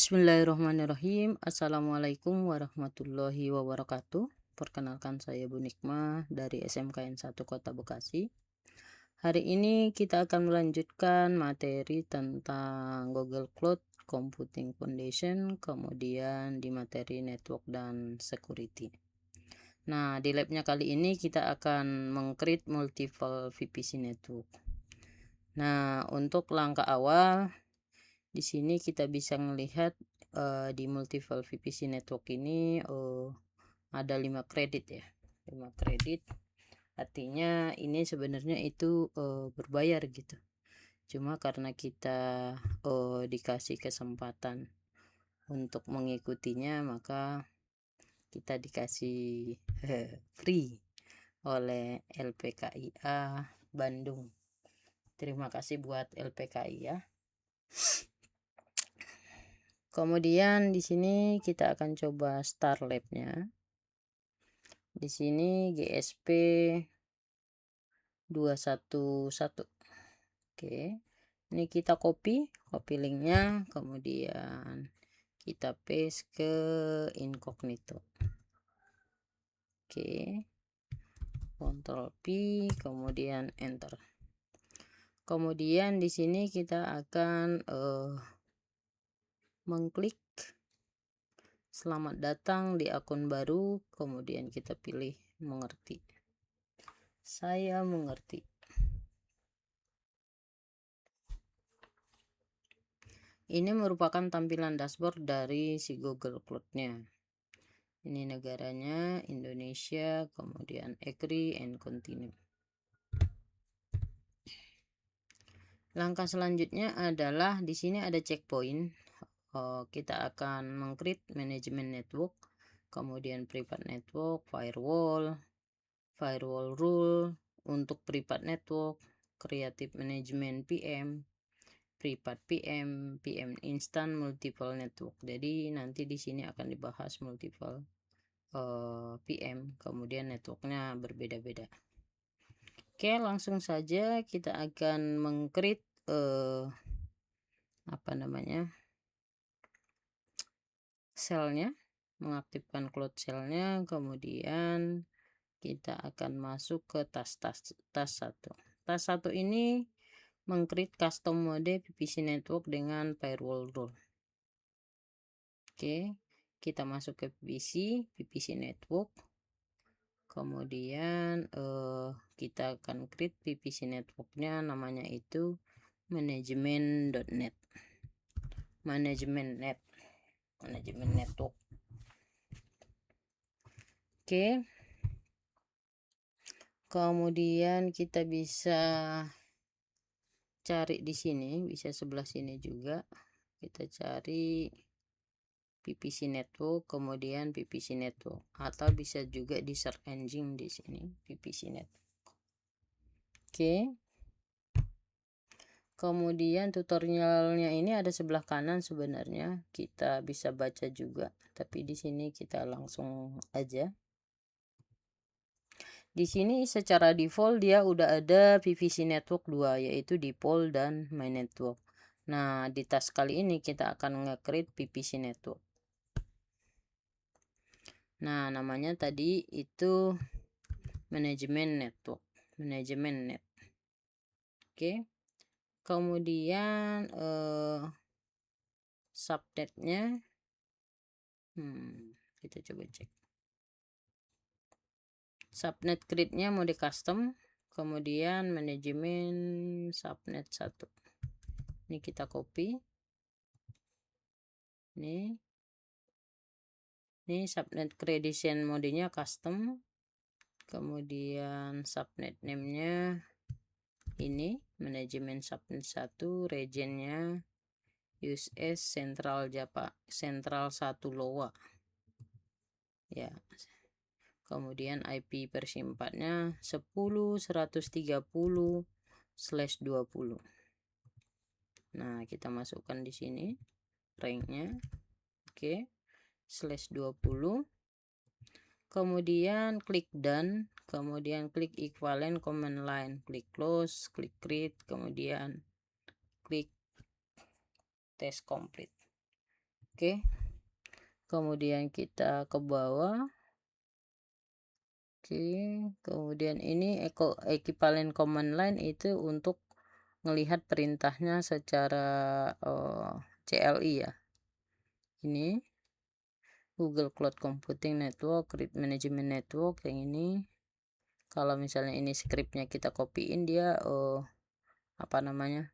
Bismillahirrahmanirrahim. Assalamualaikum warahmatullahi wabarakatuh. Perkenalkan saya Bu Nikmah dari SMKN 1 Kota Bekasi. Hari ini kita akan melanjutkan materi tentang Google Cloud Computing Foundation, kemudian di materi network dan security. Nah, di labnya kali ini kita akan meng-create multiple VPC network. Nah, untuk langkah awal di sini kita bisa melihat di multiple VPC network ini ada 5 kredit ya. 5 kredit. Artinya ini sebenarnya itu berbayar gitu. Cuma karena kita dikasih kesempatan untuk mengikutinya, maka kita dikasih free oleh LPKIA Bandung. Terima kasih buat LPKI ya. Kemudian di sini kita akan coba start lab-nya. Di sini GSP 211. Oke. Ini kita copy linknya, kemudian kita paste ke incognito. Oke. Ctrl P, kemudian enter. Kemudian di sini kita akan mengklik selamat datang di akun baru, kemudian kita pilih mengerti. Saya mengerti. Ini merupakan tampilan dashboard dari si Google Cloud-nya. Ini negaranya Indonesia, kemudian agree and continue. Langkah selanjutnya adalah di sini ada checkpoint. Kita akan meng-create management network, kemudian private network, firewall rule untuk private network, creative management PM, private PM instant, multiple network. Jadi nanti di sini akan dibahas multiple PM, kemudian networknya berbeda-beda. Oke, langsung saja kita akan meng-create shell-nya, mengaktifkan cloud shell-nya, kemudian kita akan masuk ke task 1. Task 1 ini meng-create custom mode VPC network dengan firewall rule. Oke, kita masuk ke VPC network. Kemudian kita akan create VPC networknya, namanya itu management.net. Management network. Oke. Kemudian kita bisa cari di sini, bisa sebelah sini juga. Kita cari VPC network, kemudian VPC network, atau bisa juga di search engine di sini VPC network. Oke. Kemudian tutorialnya ini ada sebelah kanan, sebenarnya kita bisa baca juga, tapi di sini kita langsung aja. Di sini secara default dia udah ada VPC network 2, yaitu default dan my network. Nah, di task kali ini kita akan nge-create VPC network. Nah, namanya tadi itu management network, management net. Oke. Kemudian subnetnya kita coba cek. Subnet create-nya mode custom, kemudian manajemen subnet 1. Ini kita copy. Ini subnet creation modenya custom, kemudian subnet name-nya ini manajemen subnet 1, region-nya US Central Java, Central 1 Loa. Ya. Kemudian IP versi 4-nya 10.130/20. Nah, kita masukkan di sini rank-nya. Oke. /20. Kemudian klik done, kemudian klik equivalent command line, klik close, klik create, kemudian klik test complete. Oke, kemudian kita ke bawah. Oke, kemudian ini equivalent command line itu untuk melihat perintahnya secara CLI ya. Ini Google Cloud Computing Network, Grid Management Network yang ini. Kalau misalnya ini scriptnya kita copyin, dia apa namanya,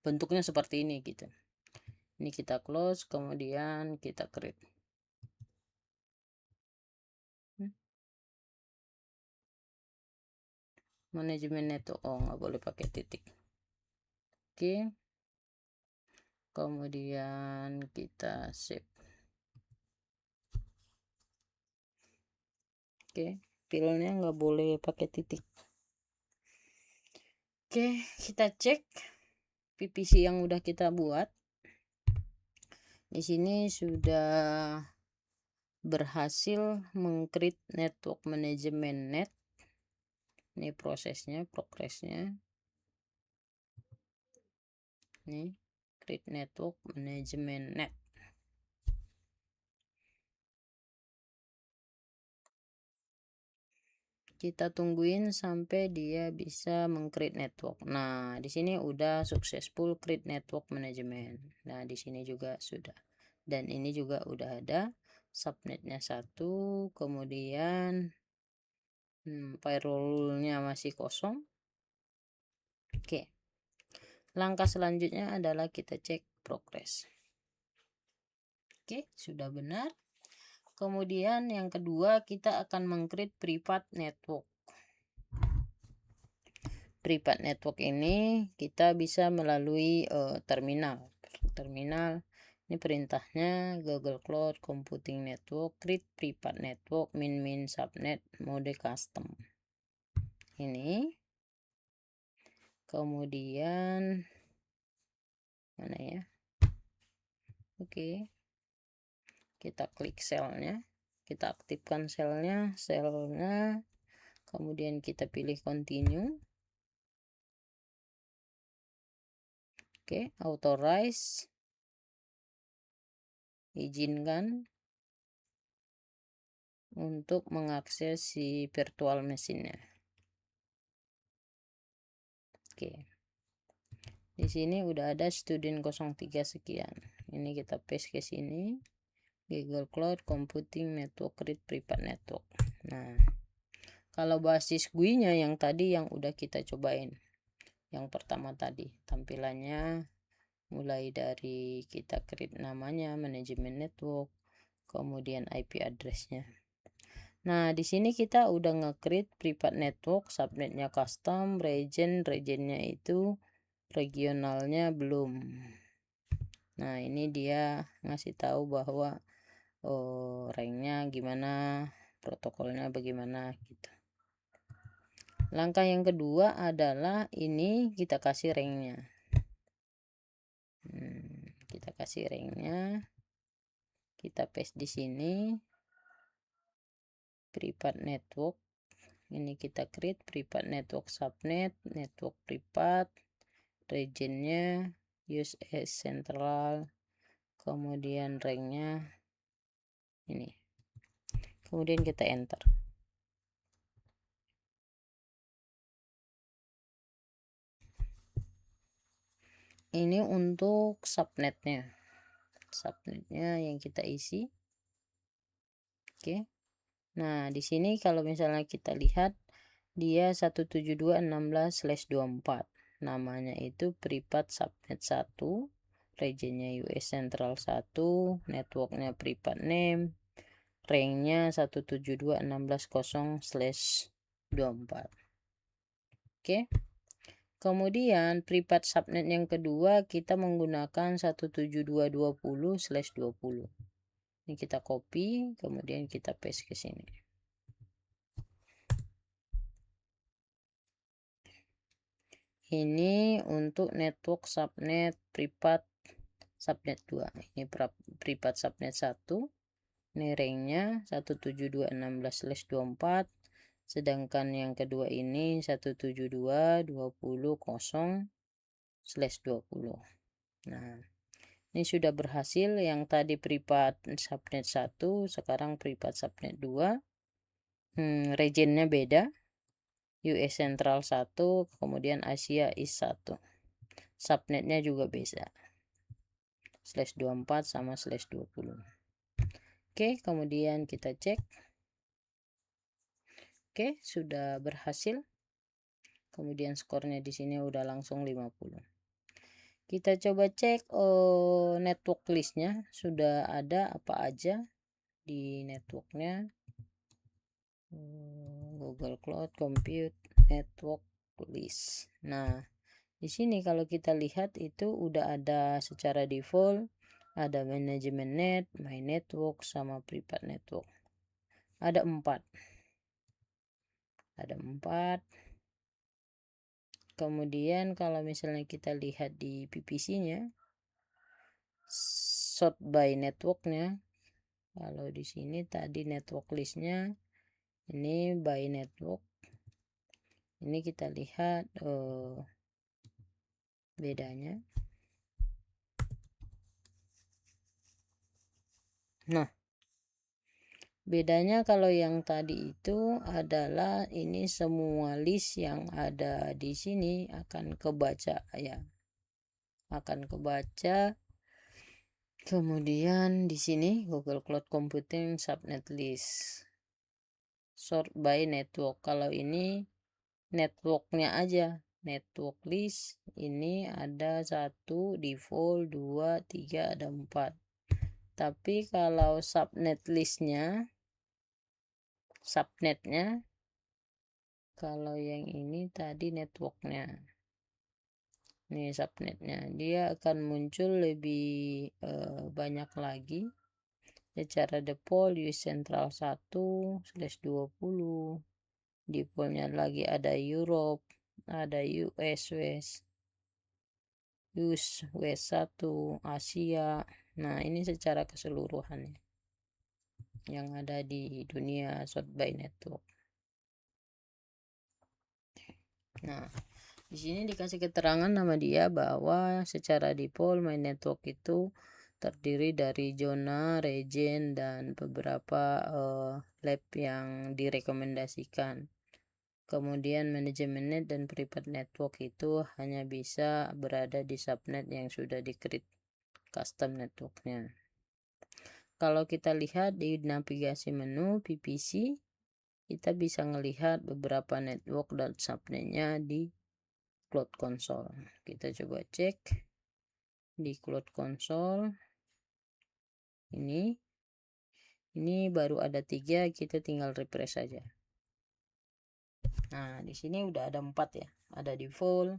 bentuknya seperti ini gitu. Ini kita close, kemudian kita create. Manajemen network, nggak boleh pakai titik. Oke, kemudian kita save. Oke, filenya nggak boleh pakai titik. Oke, kita cek PPC yang udah kita buat. Di sini sudah berhasil mengcreate network management net. Ini prosesnya, progresnya. Ini create network management net. Kita tungguin sampai dia bisa mengcreate network. Nah, di sini udah successful create network management. Nah, di sini juga sudah. Dan ini juga udah ada subnetnya 1, kemudian firewallnya masih kosong. Oke, langkah selanjutnya adalah kita cek progress. Oke, sudah benar. Kemudian yang kedua, kita akan mengcreate private network. Private network ini kita bisa melalui terminal. Ini perintahnya Google Cloud Computing Network, create private network, min subnet, mode custom. Ini. Kemudian mana ya? Oke. Kita klik selnya. Kita aktifkan selnya. Kemudian kita pilih continue. Oke, authorize. Izinkan untuk mengakses si virtual machine-nya. Oke. Di sini udah ada student 03 sekian. Ini kita paste ke sini. Google Cloud Computing Network Create Private Network. Nah, kalau basis GUI-nya yang tadi yang udah kita cobain. Yang pertama tadi, tampilannya mulai dari kita create namanya, manajemen network, kemudian IP address-nya. Nah, di sini kita udah nge-create private network, subnetnya custom, regionnya itu regionalnya belum. Nah, ini dia ngasih tahu bahwa ranknya gimana, protokolnya bagaimana gitu. Langkah yang kedua adalah ini kita kasih ranknya. Kita kasih ranknya. Kita paste di sini. Private network. Ini kita create private network subnet, network private, regionnya use as central, kemudian ranknya ini. Kemudian kita enter. Ini untuk subnetnya yang kita isi. Oke. Nah, di sini kalau misalnya kita lihat dia 172.16/24. Namanya itu private subnet 1, regionnya US Central 1, networknya private name, ranknya 172.16.0/24. Oke. Kemudian private subnet yang kedua kita menggunakan 172.20/20. Ini kita copy, kemudian kita paste ke sini. Ini untuk network subnet private subnet 2. Ini private subnet 1. Ini ranknya 172.16/24. Sedangkan yang kedua ini 172.20/20. Nah, Ini sudah berhasil, yang tadi privat subnet 1, sekarang privat subnet 2. Regionnya beda. US Central 1, kemudian Asia East 1. Subnetnya juga beda. /24 sama /20. Oke, kemudian kita cek. Oke, sudah berhasil. Kemudian skornya di sini udah langsung 50. Kita coba cek network listnya sudah ada apa aja di networknya. Google Cloud Compute Network List. Nah, di sini kalau kita lihat itu udah ada secara default, ada manajemen net, my network, sama private network. Ada 4. Kemudian kalau misalnya kita lihat di PPC-nya, sort by networknya, kalau di sini tadi network listnya ini by network, ini kita lihat bedanya. Nah, bedanya kalau yang tadi itu adalah ini semua list yang ada di sini akan kebaca ya. Akan kebaca. Kemudian di sini Google Cloud Computing Subnet List. Sort by network. Kalau ini networknya aja. Network list ini ada 1 default, 2, 3, ada 4. Tapi kalau subnet listnya, subnetnya, kalau yang ini tadi networknya, ini subnetnya, dia akan muncul lebih banyak lagi. Secara default US Central 1/20, defaultnya lagi ada Europe, ada US West 1, Asia. Nah, ini secara keseluruhan yang ada di dunia sort by network. Nah, di sini dikasih keterangan nama dia bahwa secara default my network itu terdiri dari zona, region, dan beberapa lab yang direkomendasikan. Kemudian manajemen net dan private network itu hanya bisa berada di subnet yang sudah di-create custom networknya. Kalau kita lihat di navigasi menu PPC, kita bisa melihat beberapa network dan subnetnya di Cloud Console. Kita coba cek di Cloud Console. Ini baru ada 3, kita tinggal refresh saja. Nah, di sini udah ada 4 ya. Ada default.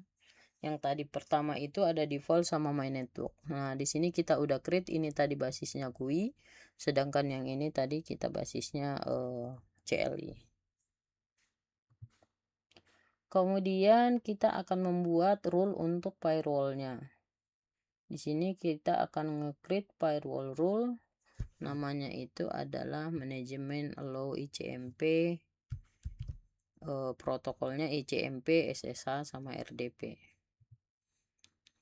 Yang tadi pertama itu ada default sama my network. Nah, di sini kita udah create, ini tadi basisnya GUI, sedangkan yang ini tadi kita basisnya CLI. Kemudian kita akan membuat rule untuk firewallnya. Di sini kita akan nge-create firewall rule. Namanya itu adalah manajemen allow ICMP. Protokolnya ICMP, SSH, sama RDP.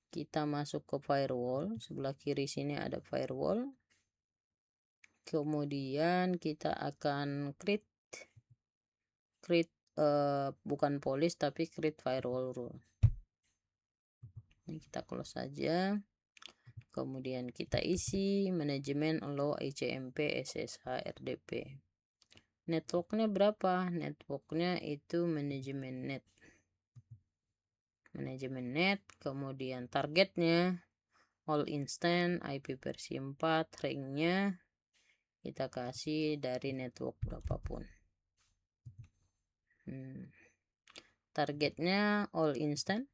Kita masuk ke firewall. Sebelah kiri sini ada firewall. Kemudian kita akan create bukan policy tapi create firewall rule. Ini kita close saja. Kemudian kita isi manajemen allow ICMP, SSH, RDP. Networknya berapa? Networknya itu manajemen net. Kemudian targetnya all instant, IP versi 4, ringnya kita kasih dari network berapapun. Targetnya all instant.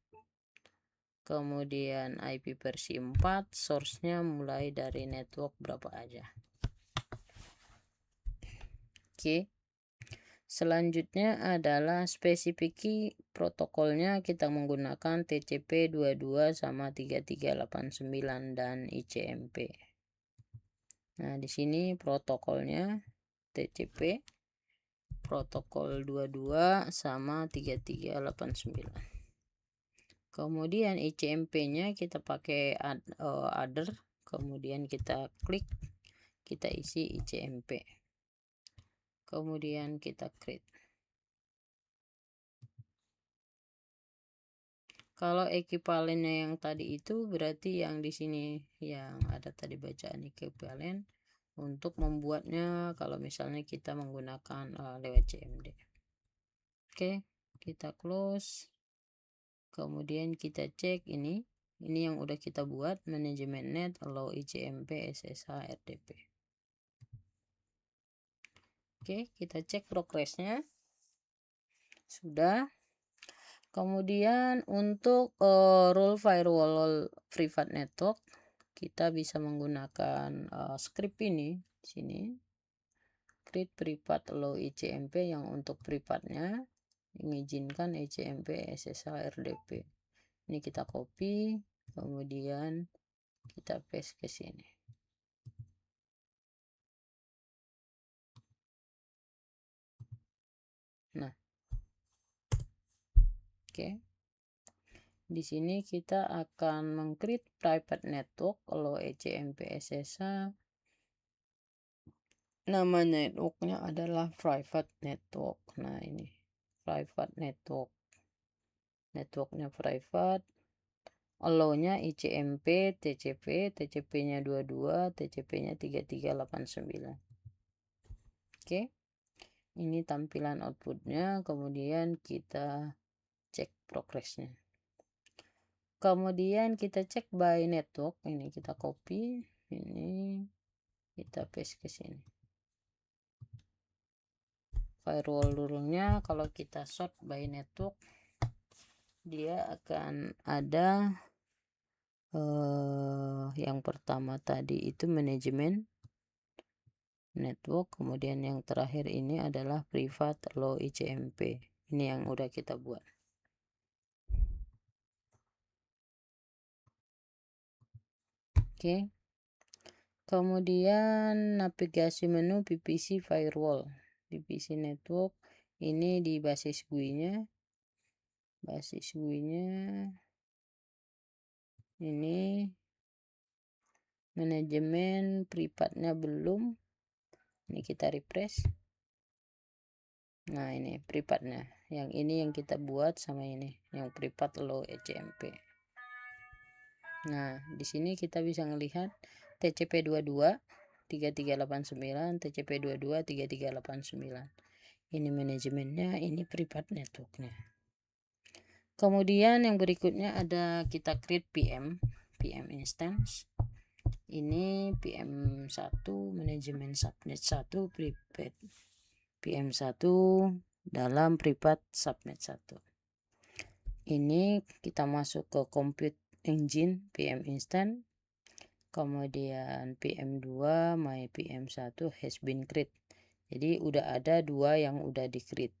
Kemudian IP versi 4, source-nya mulai dari network berapa aja. Oke. Selanjutnya adalah spesifikasi protokolnya, kita menggunakan TCP 22 sama 3389 dan ICMP. Nah, di sini protokolnya TCP protokol 22 sama 3389. Kemudian ICMP-nya kita pakai other kemudian kita klik, kita isi ICMP, kemudian kita create. Kalau ekivalennya yang tadi itu berarti yang di sini yang ada tadi bacaan ekivalen untuk membuatnya kalau misalnya kita menggunakan lewat CMD. Oke, kita close. Kemudian kita cek ini yang udah kita buat, manajemen net, allow ICMP, SSH, RDP. Oke, kita cek progresnya. Sudah. Kemudian untuk rule firewall private network, kita bisa menggunakan script ini di sini. Create private allow ICMP yang untuk privatnya mengizinkan ICMP, SSH, RDP. Ini kita copy, kemudian kita paste ke sini. Nah, oke. Di sini kita akan meng-create private network kalau ICMP, SSH. Nama networknya adalah private network. Nah, ini private network. Networknya private. Allow-nya ICMP, TCP, TCP-nya 22, TCP-nya 3389. Oke. Ini tampilan outputnya, kemudian kita cek progresnya. Kemudian kita cek by network, ini kita copy, ini kita paste ke sini. Firewall rule-nya kalau kita sort by network, dia akan ada yang pertama tadi itu manajemen network, kemudian yang terakhir ini adalah private allow ICMP. Ini yang udah kita buat. Oke. Kemudian navigasi menu VPC firewall, VPC network, ini di basis GUI-nya. Basis GUI-nya ini manajemen privatnya belum. Ini kita refresh. Nah, ini privatnya. Yang ini yang kita buat sama ini, yang privat low ICMP. Nah, di sini kita bisa melihat TCP 22 3389, TCP 22 3389. Ini manajemennya, ini privat networknya. Kemudian yang berikutnya ada kita create PM instance. Ini PM1 manajemen subnet 1 privat PM1 dalam privat subnet 1. Ini kita masuk ke compute engine PM instance, kemudian PM2 my PM1 has been create. Jadi udah ada dua yang udah di create.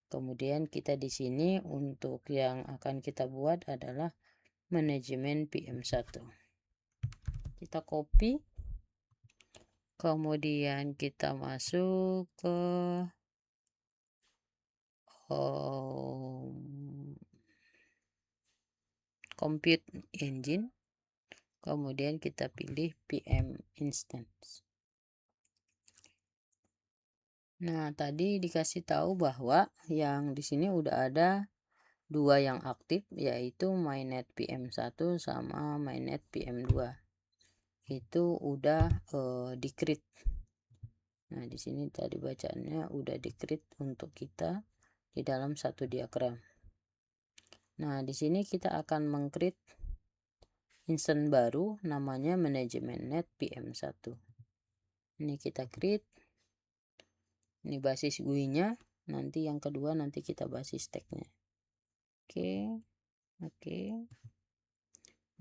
Kemudian kita di sini untuk yang akan kita buat adalah manajemen PM1. Kita copy, kemudian kita masuk ke compute engine, kemudian kita pilih PM instance. Nah, tadi dikasih tahu bahwa yang di sini udah ada dua yang aktif, yaitu mainnet PM1 sama mainnet PM2. Itu udah di-create. Nah, di sini tadi bacaannya udah di-create untuk kita di dalam satu diagram. Nah, di sini kita akan meng-create instance baru namanya manajemen net PM1. Ini kita create. Ini basis GUI-nya. Nanti yang kedua nanti kita basis tag-nya. Oke.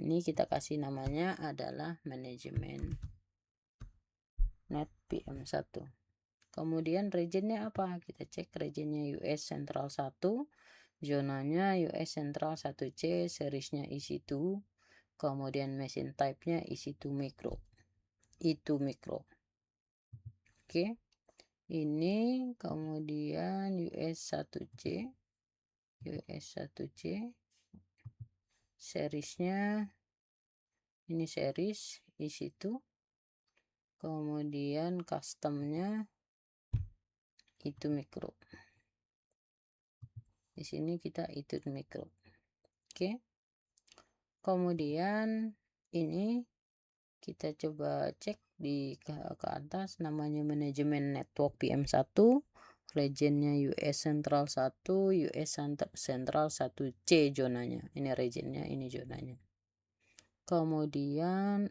Ini kita kasih namanya adalah manajemen net PM1. Kemudian regionnya apa? Kita cek regionnya US Central 1. Zonanya US Central 1C, seriesnya EC2, kemudian machine type-nya EC2 micro. E2 micro. Oke. Ini kemudian US 1C. US 1C. Seriesnya ini series di situ. Kemudian customnya itu mikro. Di sini kita itu mikro. Oke. Kemudian ini kita coba cek di ke atas, namanya manajemen network PM1, regionnya US Central 1, US Central 1C zonanya. Ini regionnya, ini zonanya. Kemudian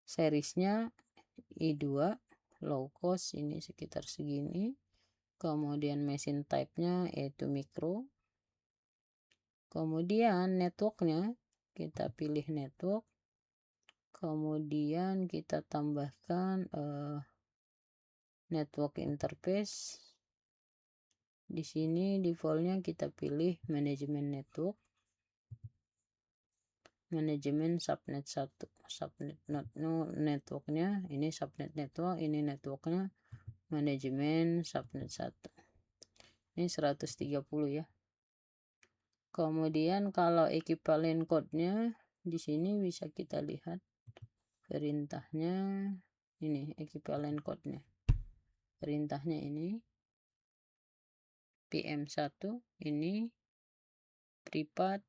seriesnya I2 low cost, ini sekitar segini. Kemudian machine type-nya itu mikro. Kemudian networknya kita pilih network. Kemudian kita tambahkan network interface. Di sini defaultnya kita pilih manajemen network, manajemen subnet 1, subnet networknya ini subnet network, ini networknya manajemen subnet 1. Ini 130 ya. Kemudian kalau equivalent code-nya di sini bisa kita lihat perintahnya, ini equivalent code-nya. Perintahnya ini PM1, ini privat,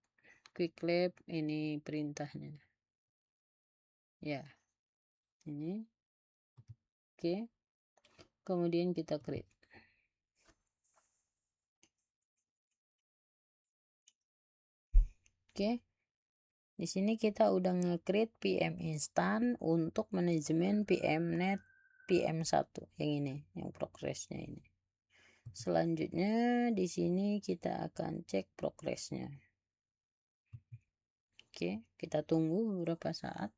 quick lab, ini perintahnya. Ya. Ini. Oke. Kemudian kita create. Oke. Di sini kita udah nge-create PM instan untuk manajemen PMnet PM1 yang ini, yang progresnya ini. Selanjutnya di sini kita akan cek progresnya. Oke, kita tunggu beberapa saat.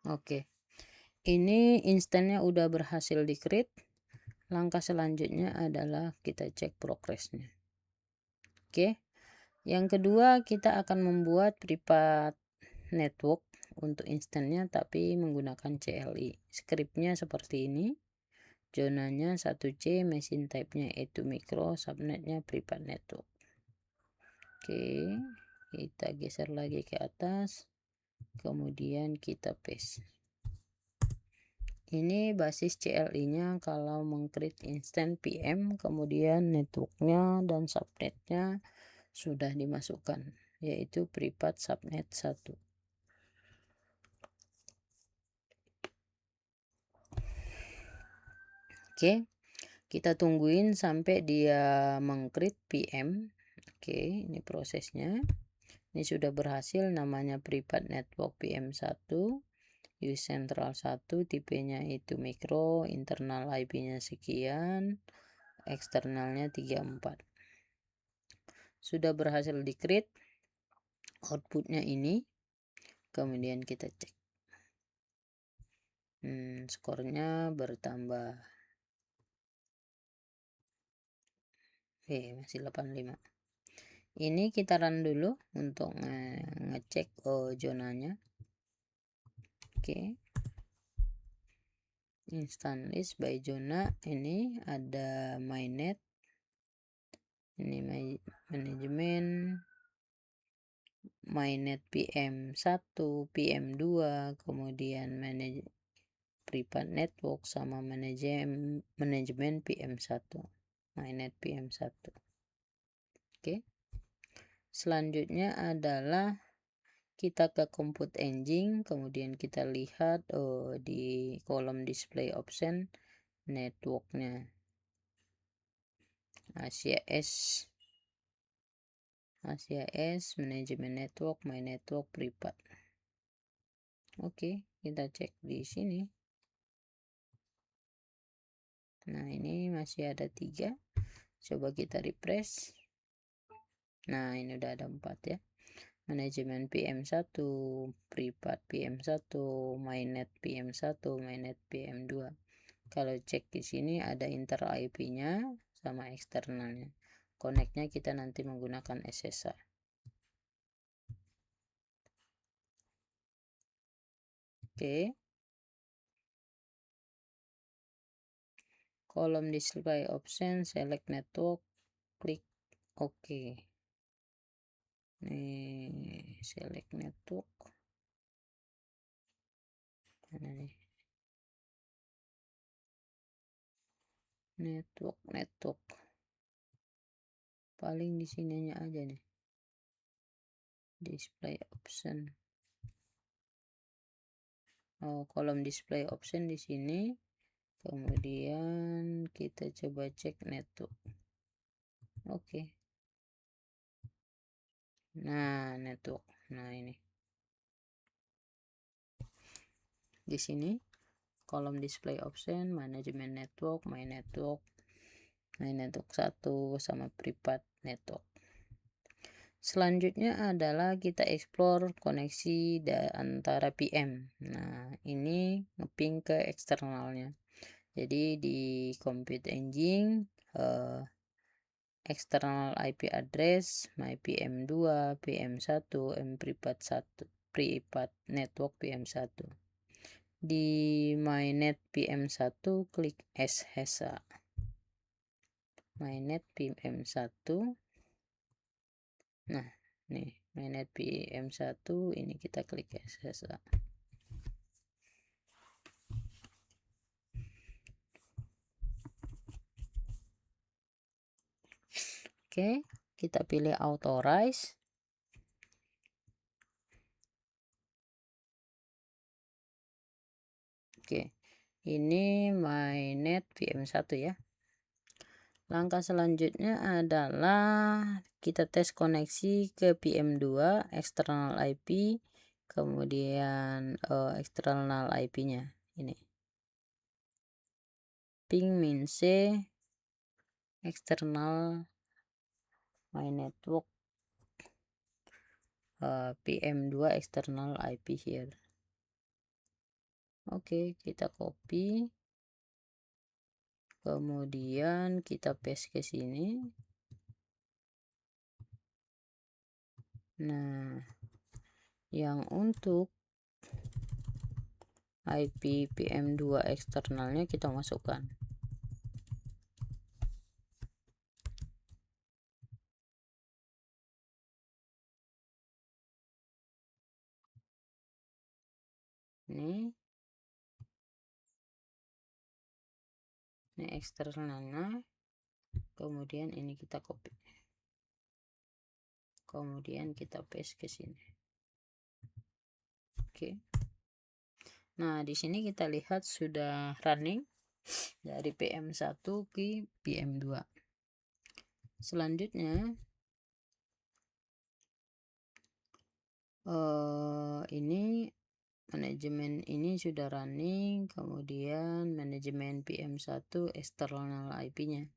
Oke. Ini instannya udah berhasil di-create. Langkah selanjutnya adalah kita cek progresnya. Oke. Yang kedua, kita akan membuat privat network untuk instannya tapi menggunakan CLI. Scriptnya seperti ini. Zonanya 1C, machine type-nya itu micro, subnetnya privat network. Oke, kita geser lagi ke atas. Kemudian kita paste. Ini basis CLI-nya kalau meng-create instant PM, kemudian networknya dan subnetnya sudah dimasukkan, yaitu privat subnet 1. Oke, kita tungguin sampai dia meng-create PM. Oke, ini prosesnya. Ini sudah berhasil, namanya privat network PM1. Use Central 1, tipenya itu mikro, internal IP-nya sekian, eksternalnya 34. Sudah berhasil di-create, outputnya ini. Kemudian kita cek. Skornya bertambah. Masih 85. Ini kita run dulu untuk ngecek zonanya. Oke. Instant list by zona, ini ada mainnet, ini manajemen mainnet PM1, PM2, kemudian privat network sama manajemen PM1, mainnet PM1. Oke. Selanjutnya adalah kita ke compute engine, kemudian kita lihat di kolom display option networknya ACS manajemen network, my network privat. Oke, kita cek di sini. Nah, ini masih ada 3. Coba kita refresh. Nah, ini udah ada 4 ya. Manajemen PM1, privat PM1, mainnet PM1, mainnet PM2. Kalau cek di sini ada inter IP-nya sama eksternalnya. Connect-nya kita nanti menggunakan SSH. Oke. kolom display option, select network, klik OK. Nih, select network. Mana nih? Network. Paling di sininya aja nih. Display option. Kolom display option di sini. Kemudian kita coba cek network. Oke. Nah, network. Nah, ini. Di sini kolom display option, manajemen network, my network 1 sama private network. Selanjutnya adalah kita explore koneksi antara PM. Nah, ini ngeping ke eksternalnya. Jadi di compute engine external IP address my PM2, PM1, private network PM1. Di mynet PM1 klik SHSA. Mynet PM1. Nah, nih mynet PM1 ini kita klik SHSA. Oke, kita pilih authorize. Oke, ini mynet PM1 ya. Langkah selanjutnya adalah kita tes koneksi ke PM2 external IP, kemudian external IP-nya ini. Ping min C external my network PM2 external IP here. Oke, kita copy. Kemudian kita paste ke sini. Nah, yang untuk IP PM2 eksternalnya kita masukkan. Ini eksternalnya. Kemudian ini kita copy. Kemudian kita paste ke sini. Oke. Nah, di sini kita lihat sudah running dari PM1 ke PM2. Selanjutnya ini manajemen ini sudah running, kemudian manajemen PM1 eksternal IP-nya.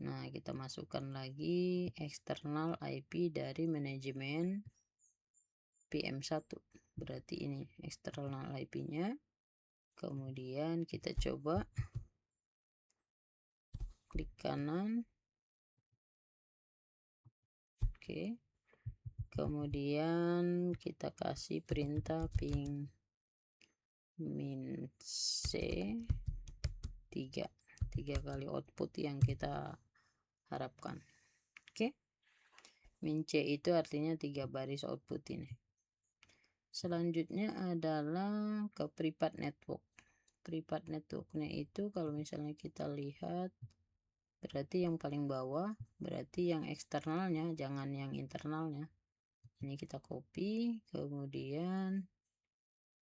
Nah, kita masukkan lagi eksternal IP dari manajemen PM1. Berarti ini eksternal IP-nya. Kemudian kita coba klik kanan. Oke. Kemudian kita kasih perintah ping min C 3 kali output yang kita harapkan. Oke. Min C itu artinya 3 baris output ini. Selanjutnya adalah ke private network. Private networknya itu kalau misalnya kita lihat berarti yang paling bawah, berarti yang eksternalnya, jangan yang internalnya. Ini kita copy, kemudian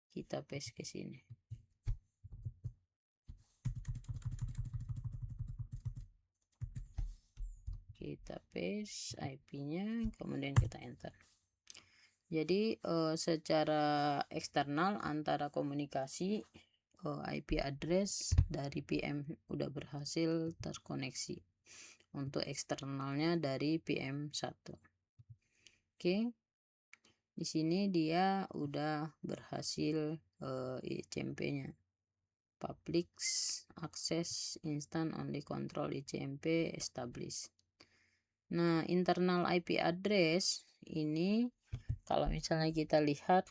kita paste ke sini. Kita paste IP-nya, kemudian kita enter. Jadi secara eksternal antara komunikasi IP address dari PM udah berhasil terkoneksi. Untuk eksternalnya dari PM1. Oke. Di sini dia udah berhasil ICMP-nya. Public access instant only control ICMP established. Nah, internal IP address ini kalau misalnya kita lihat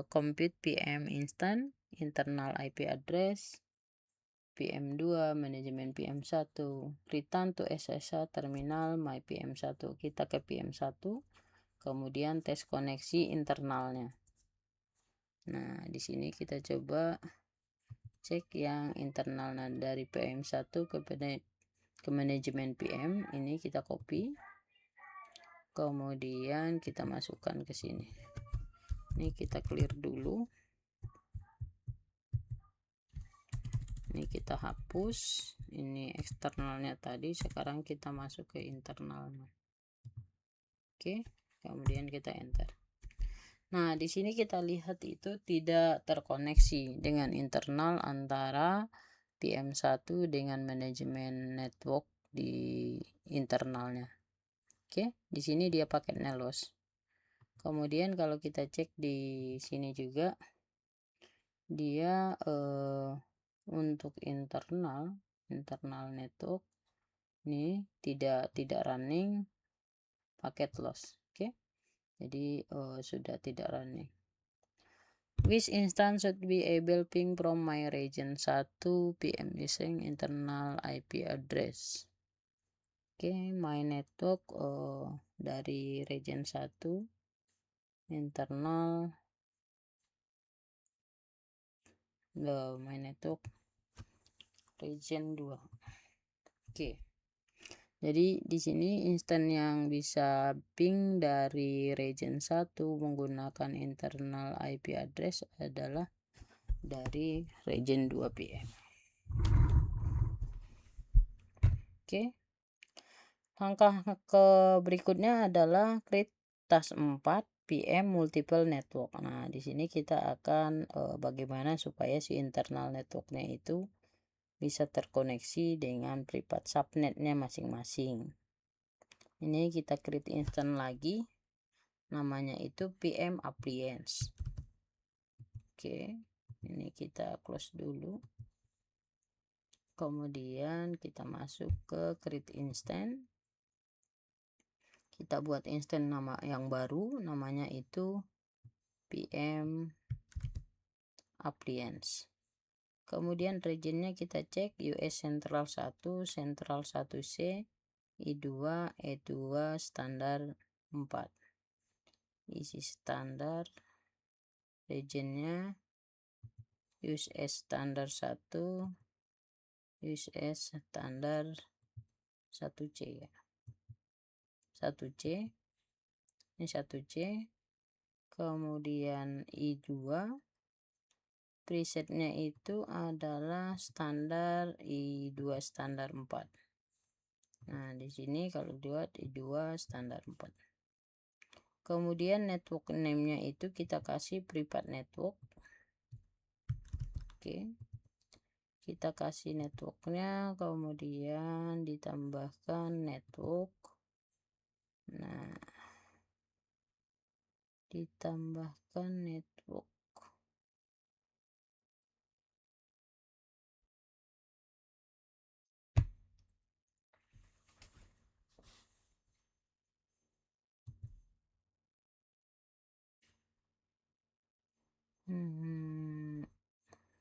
compute PM instant internal IP address PM2, manajemen PM1, return to SSH terminal my PM1. Kita ke PM1, kemudian tes koneksi internalnya. Nah, di sini kita coba cek yang internal. Nah, dari PM1 ke manajemen PM ini kita copy. Kemudian kita masukkan ke sini. Ini kita clear dulu. Ini kita hapus. Ini eksternalnya tadi, sekarang kita masuk ke internalnya. Oke, kemudian kita enter. Nah, di sini kita lihat itu tidak terkoneksi dengan internal antara PM1 dengan manajemen network di internalnya. Oke, di sini dia paketnya loss. Kemudian kalau kita cek di sini juga, dia untuk internal network ini tidak running paket loss. Oke, jadi sudah tidak running. Which instance should be able ping from my region 1 PM using internal IP address. Oke, my network dari region 1 internal my network region 2. Oke. Jadi di sini instan yang bisa ping dari region 1 menggunakan internal IP address adalah dari region 2 PM. Oke. Langkah ke berikutnya adalah create task 4 PM multiple network. Nah, di sini kita akan bagaimana supaya si internal networknya itu bisa terkoneksi dengan private subnetnya masing-masing. Ini kita create instance lagi, namanya itu PM appliance. Oke, ini kita close dulu. Kemudian kita masuk ke create instance. Kita buat instance nama yang baru, namanya itu PM appliance. Kemudian regionnya kita cek US Central 1, Central 1C, I2, E2 standar 4. Isi standar, regionnya US standar 1, US standar 1C ya. 1C. Ini 1C. Kemudian I2 presetnya itu adalah standar I2 standar 4. Nah, di sini kalau buat I2 standar 4. Kemudian network name-nya itu kita kasih private network. Oke. Kita kasih networknya, kemudian ditambahkan network. Nah, ditambahkan network.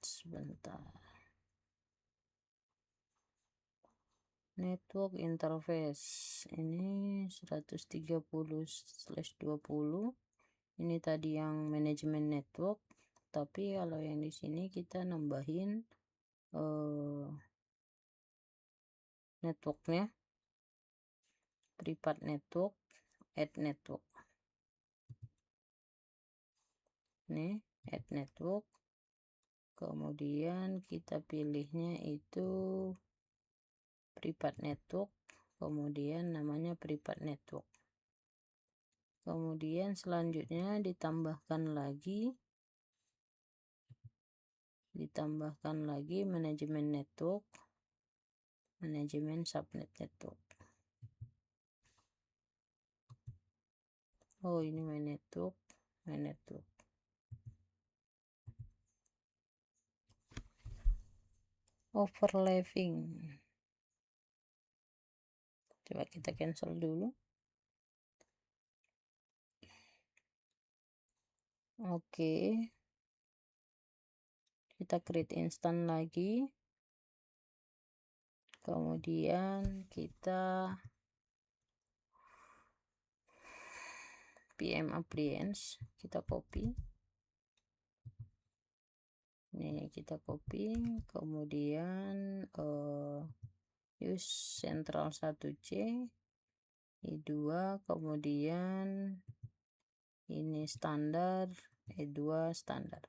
Sebentar. Network interface ini 130/20. Ini tadi yang manajemen network, tapi kalau yang di sini kita nambahin networknya, private network, add network. Nih, add network. Kemudian kita pilihnya itu private network, kemudian namanya private network. Kemudian selanjutnya ditambahkan lagi manajemen network, manajemen subnet network. Oh, ini my network. Overlapping. Coba kita cancel dulu. Oke. Kita create instance lagi. Kemudian kita PM appliance, kita copy. Ini kita copy, kemudian use central 1C, E2, kemudian ini standar, E2 standar.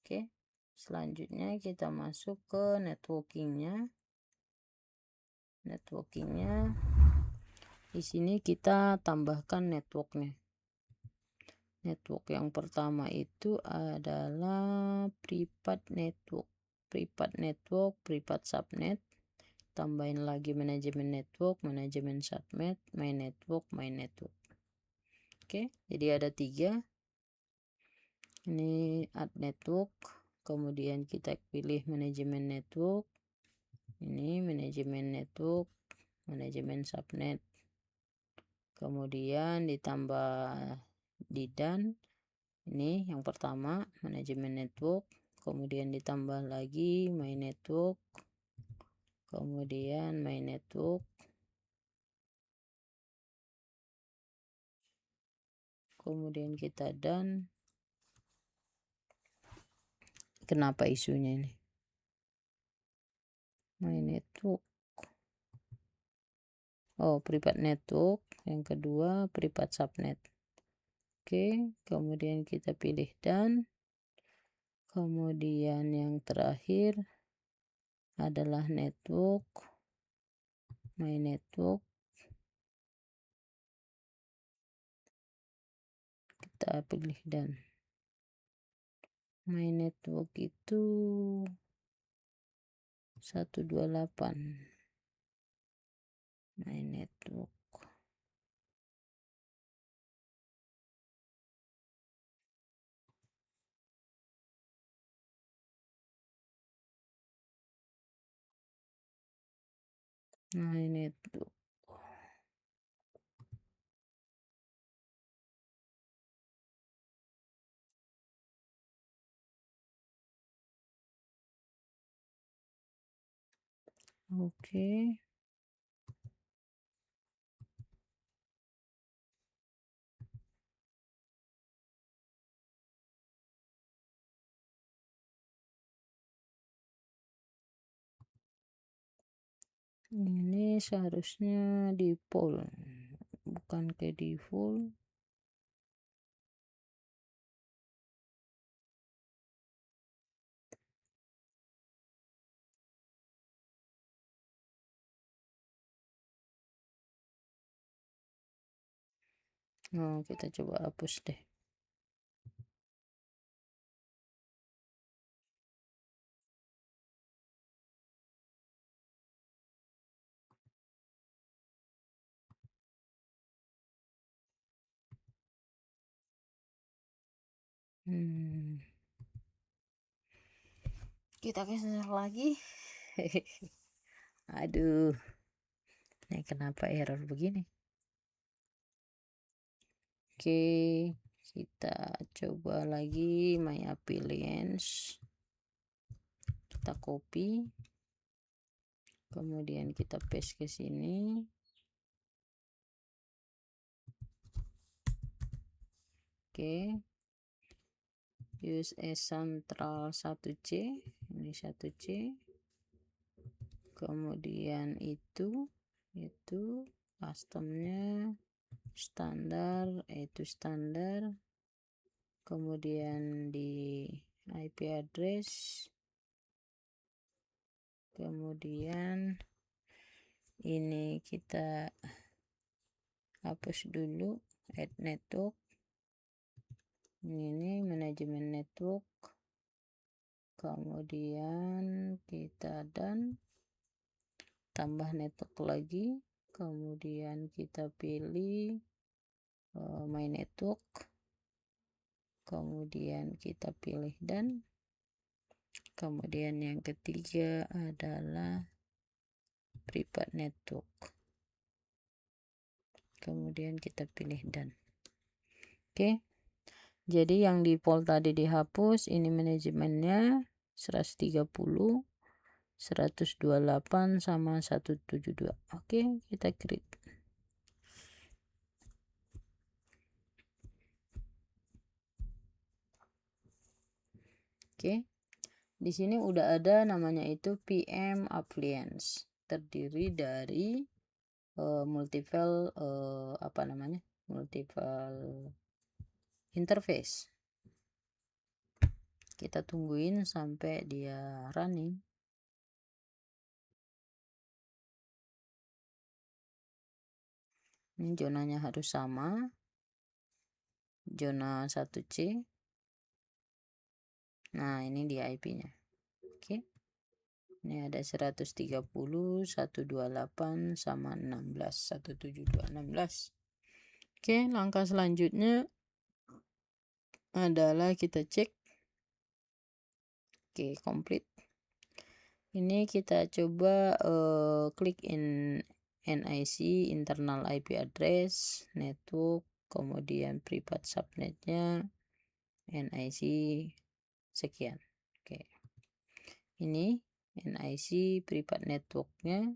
Oke, selanjutnya kita masuk ke networkingnya. Di sini kita tambahkan networknya. Network yang pertama itu adalah private network, private subnet. Tambahin lagi manajemen network, manajemen subnet, my network. Oke, jadi ada 3. Ini add network, kemudian kita pilih manajemen network. Ini manajemen network, manajemen subnet. Kemudian ditambah di dan ini yang pertama manajemen network, kemudian ditambah lagi my network, kemudian my network, kemudian kita dan. Kenapa isunya ini my network, private network, yang kedua private subnet. Oke, kemudian kita pilih dan, kemudian yang terakhir adalah network, my network. Kita pilih dan. My network itu 128. My network. My network. Oke. Ini seharusnya di pool, bukan ke default. Kita coba hapus deh. Kita geser lagi. Aduh, ini kenapa error begini? Oke, kita coba lagi my appliance. Kita copy, kemudian kita paste ke sini. Oke, use central 1C, ini 1C, kemudian itu customnya standar, itu standar, kemudian di IP address, kemudian ini kita hapus dulu add network. Ini manajemen network, kemudian kita dan tambah network lagi, kemudian kita pilih my network, kemudian kita pilih dan, kemudian yang ketiga adalah private network, kemudian kita pilih dan. Oke, jadi yang di poll tadi dihapus, ini manajemennya 130, 128 sama 172. Oke, kita create. Oke. Di sini udah ada namanya itu PM Appliance. Terdiri dari multiple multiple interface. Kita tungguin sampai dia running. Ini zonanya harus sama, zona 1C. Nah, ini dia IP-nya. Oke. Ini ada 130, 128 sama 16, 172, 16. Oke, langkah selanjutnya adalah kita cek. Oke, complete. Ini kita coba klik NIC, internal IP address, network, kemudian private subnetnya, NIC sekian. Oke, ini NIC private networknya.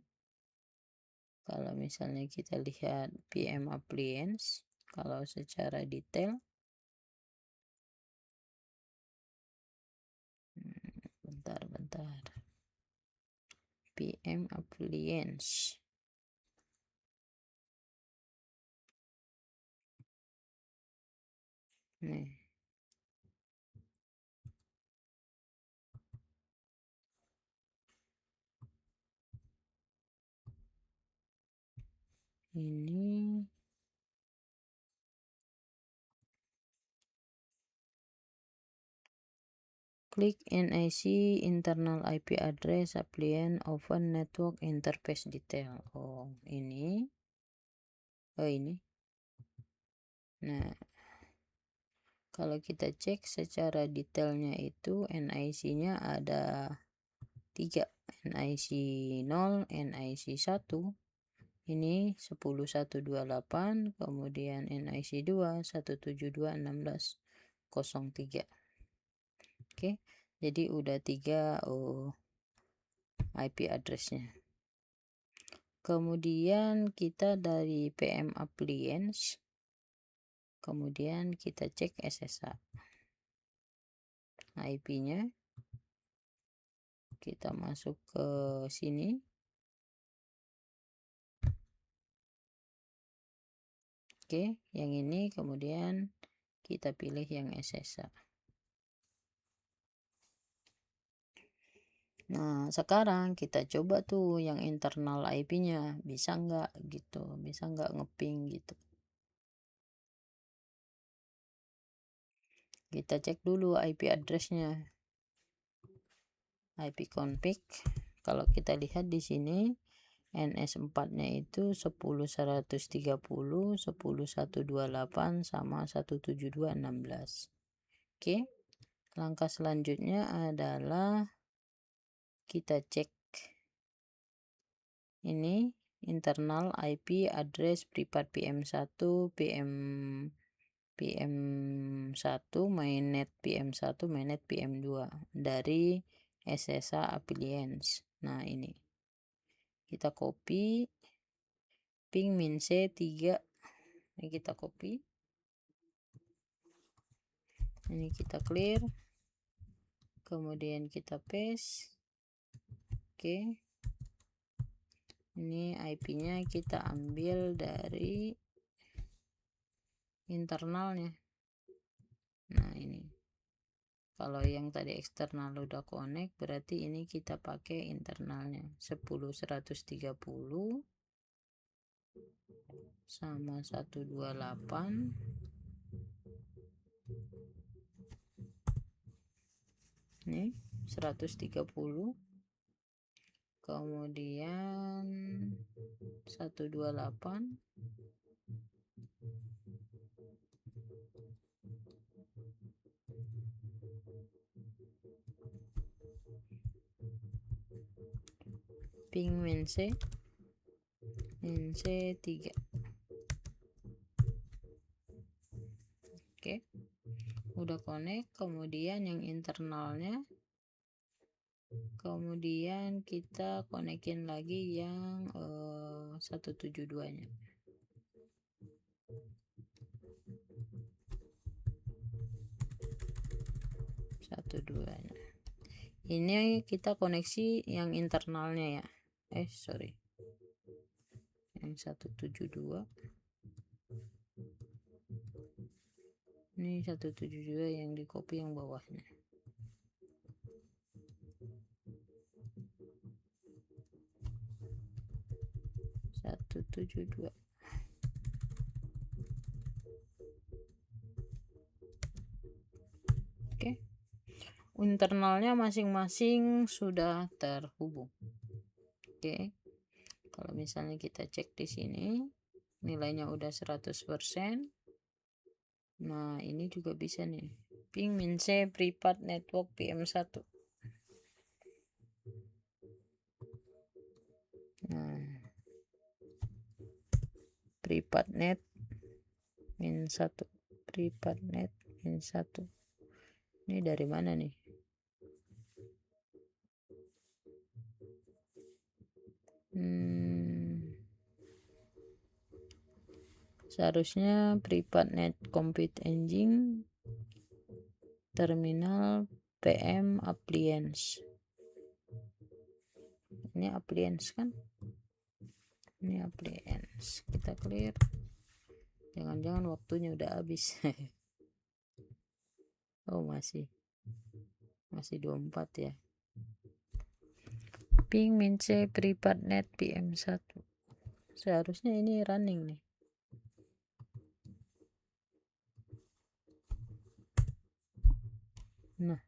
Kalau misalnya kita lihat PM Appliance, kalau secara detail, bentar, PM Appliance. Nih, ini klik NIC internal IP address appliance open network interface detail. Oh, ini. Oh, ini. Nah, kalau kita cek secara detailnya itu NIC-nya ada 3, NIC 0, NIC 1. Ini 10128, kemudian NIC 2 1721603. Oke, jadi udah 3 IP addressnya. Kemudian kita dari PM Appliance, kemudian kita cek SSH. IP-nya kita masuk ke sini. Oke, yang ini kemudian kita pilih yang SSH. Nah, sekarang kita coba tuh yang internal IP-nya, bisa nggak gitu, bisa nggak ngeping gitu. Kita cek dulu IP address-nya. IP config. Kalau kita lihat di sini NS4-nya itu 10.130, 10.128 sama 172.16. Oke. Langkah selanjutnya adalah kita cek ini internal IP address private PM1, PM1, mainnet PM1, mainnet PM2 dari SSH Appliance. Nah, ini kita copy ping min C3. Ini kita copy. Ini kita clear. Kemudian kita paste. Oke. Ini IP-nya kita ambil dari internalnya. Nah, ini. Kalau yang tadi eksternal udah connect, berarti ini kita pakai internalnya. 10.130 sama 128. Nih, 130. Kemudian 128. Ping min C 3. Oke, udah connect. Kemudian yang internalnya Kemudian kita konekin lagi yang 172 nya. Ini kita koneksi yang internalnya ya. Sorry. Yang 172. Ini 172 yang di copy yang bawahnya. Oke. Internalnya masing-masing sudah terhubung. Oke. Kalau misalnya kita cek di sini, nilainya udah 100%. Nah, ini juga bisa nih. Ping min C privat network PM1. Nah, privat net min 1. Privat net min 1. Ini dari mana nih? Seharusnya privat net compute engine terminal PM appliance. Ini appliance kan? Ini appliance. Kita clear. Jangan-jangan waktunya udah habis. Oh, masih 24 ya. Ping min C privat net PM1. Seharusnya ini running nih. Nah,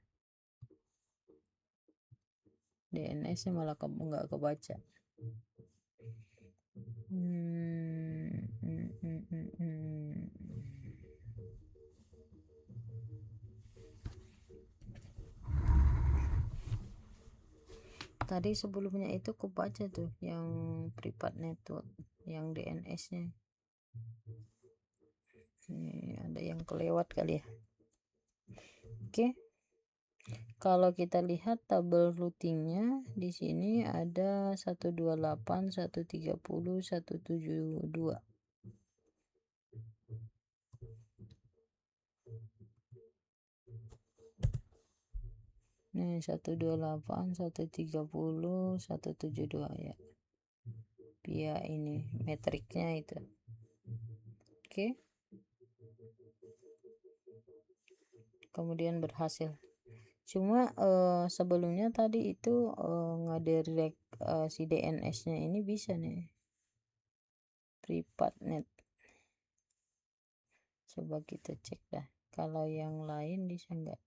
DNS nya malah nggak kebaca. Tadi sebelumnya itu kebaca tuh yang privat network, yang DNS nya. Ini ada yang kelewat kali ya. Oke. Kalau kita lihat tabel routingnya di sini ada 128, 130, 172. Nih 128, 130, 172 ya. Via ini metriknya itu. Oke. Kemudian berhasil. Cuma sebelumnya tadi itu ngedirect si DNS-nya ini bisa nih. Privat net. Coba kita cek dah. Kalau yang lain bisa enggak?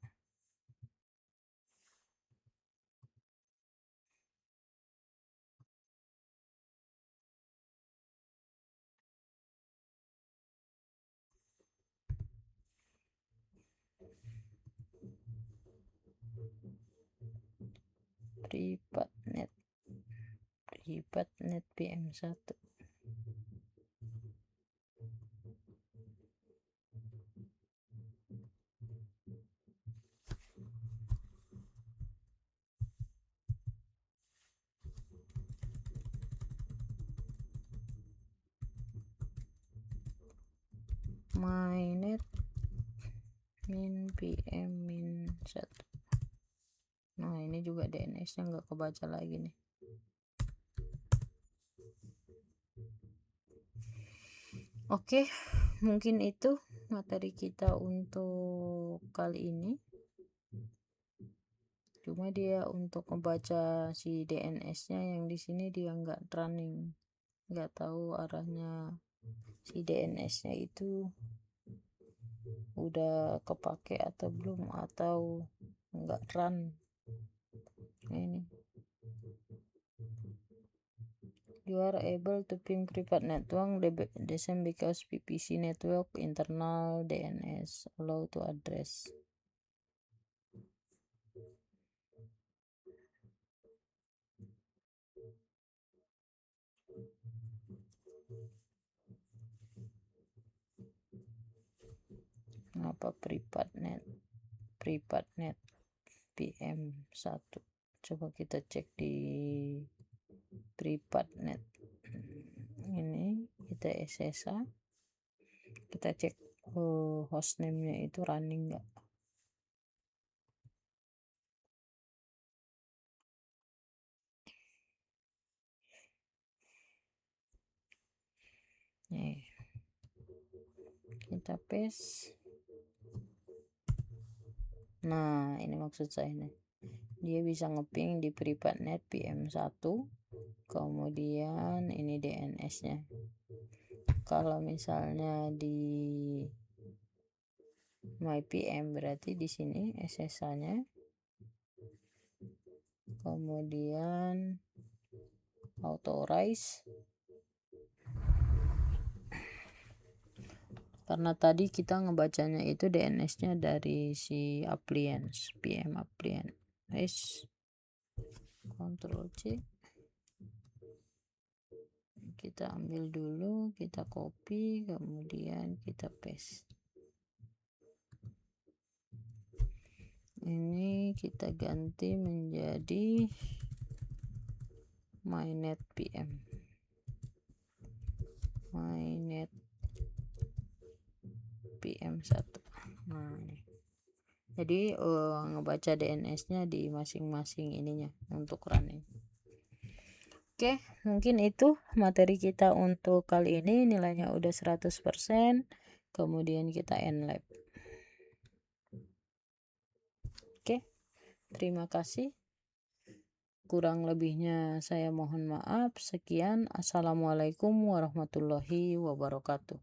Privat net PM1. Mynet min PM min 1. Nah, ini juga DNS nya nggak kebaca lagi nih. Oke, mungkin itu materi kita untuk kali ini. Cuma dia untuk membaca si DNS-nya yang di sini dia nggak running, nggak tahu arahnya si DNS-nya itu udah kepake atau belum, atau nggak run. Ini you are able to ping private network the same because PPC network internal DNS allow to address. Apa privat net PM1? Coba kita cek di privatnet. Ini kita SSH, kita cek hostname-nya itu running enggak. Nih, kita paste. Nah, ini maksud saya nih. Dia bisa ngeping di privatnet PM1, kemudian ini DNS-nya. Kalau misalnya di MyPM berarti di sini SSH-nya, kemudian authorize. Karena tadi kita ngebacanya itu DNS-nya dari si appliance, PM appliance. Ctrl C. Kita ambil dulu, kita copy, kemudian kita paste. Ini kita ganti menjadi mynet PM. Mynet PM1. Nah, ini. Jadi ngebaca DNS-nya di masing-masing ininya untuk running. Oke, mungkin itu materi kita untuk kali ini. Nilainya udah 100%. Kemudian kita end lab. Oke, terima kasih. Kurang lebihnya saya mohon maaf. Sekian. Assalamualaikum warahmatullahi wabarakatuh.